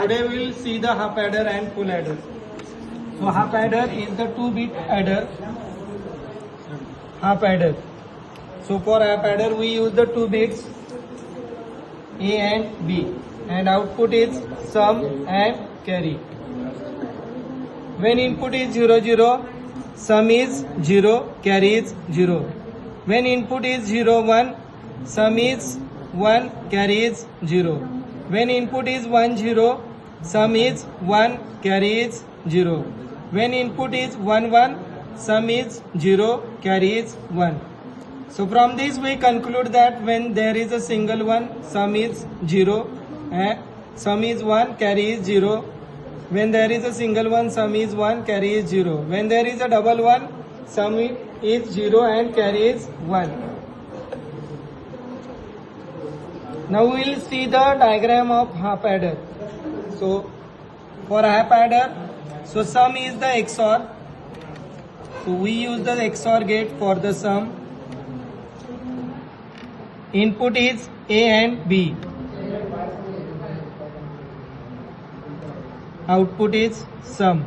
Today we will see the half adder and full adder. So half adder is the 2-bit adder. Half adder. So for half adder we use the 2 bits A and B, and output is sum and carry. When input is 0 0, sum is 0, carry is 0. When input is 0 1, sum is 1, carry is 0. When input is 1 0, sum is 1, carry is 0. When input is 1 1, sum is 0, carry is 1. So from this we conclude that when there is a single one, sum is 0, and sum is 1, carry is 0. When there is a single one, sum is 1, carry is 0. When there is a double one, sum is 0 and carry is 1. Now we will see the diagram of half adder. So for half adder, so sum is the XOR. So we use the XOR gate for the sum. Input is A and B. Output is sum.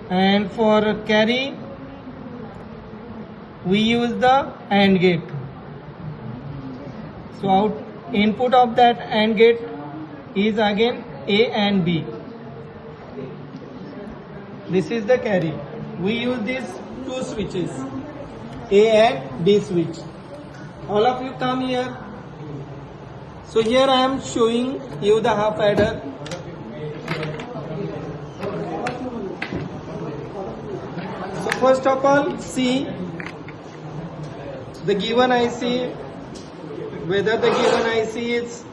And for carry, we use the AND gate. So input of that AND gate is again A and B. This is the carry. We use these two switches, A and B switch. All of you come here. So here I am showing you the half adder. So first of all, see the given IC, whether the given IC is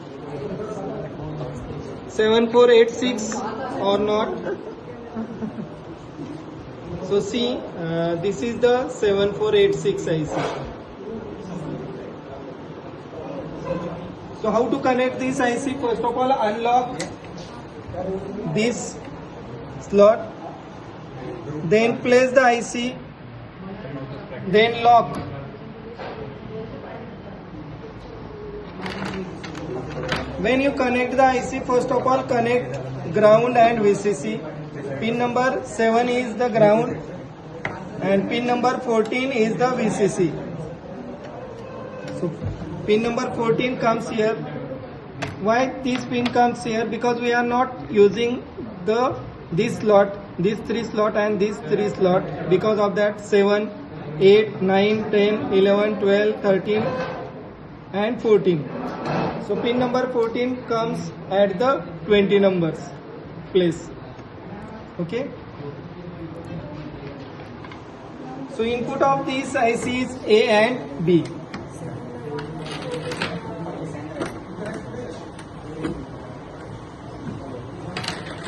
7486 or not. So see, this is the 7486 IC. So how to connect this IC? First of all, unlock this slot, then place the IC, then lock. When you connect the IC, first of all connect ground and VCC. Pin number 7 is the ground and pin number 14 is the VCC. So pin number 14 comes here. Why this pin comes here? Because we are not using this slot, this 3 slot and this 3 slot. Because of that 7, 8, 9, 10, 11, 12, 13 and 14. So pin number 14 comes at the 20 numbers place. Okay. So input of these IC is A and B.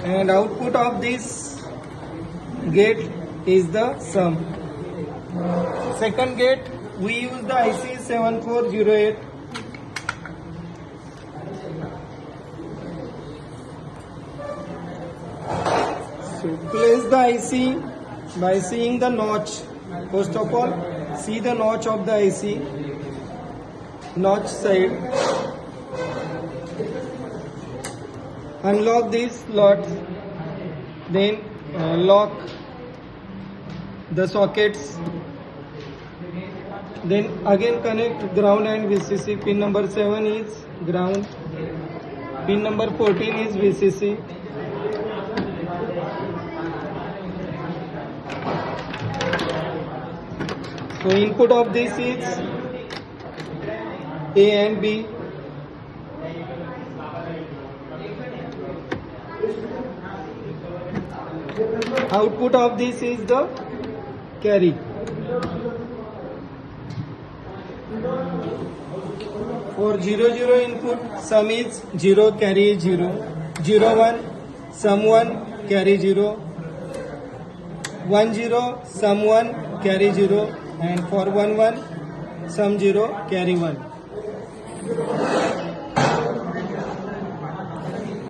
And output of this gate is the sum. Second gate, we use the IC 7408. So place the IC by seeing the notch. First of all, see the notch of the IC, notch side. Unlock this slot, then lock the sockets, then again connect ground and VCC. Pin number 7 is ground, pin number 14 is VCC. So input of this is A and B. Output of this is the carry. For 0 0 input, sum is 0, carry is 0. 0 1, sum 1, carry 0. 1 0, sum 1, carry 0. And for 1 1, sum 0, carry 1.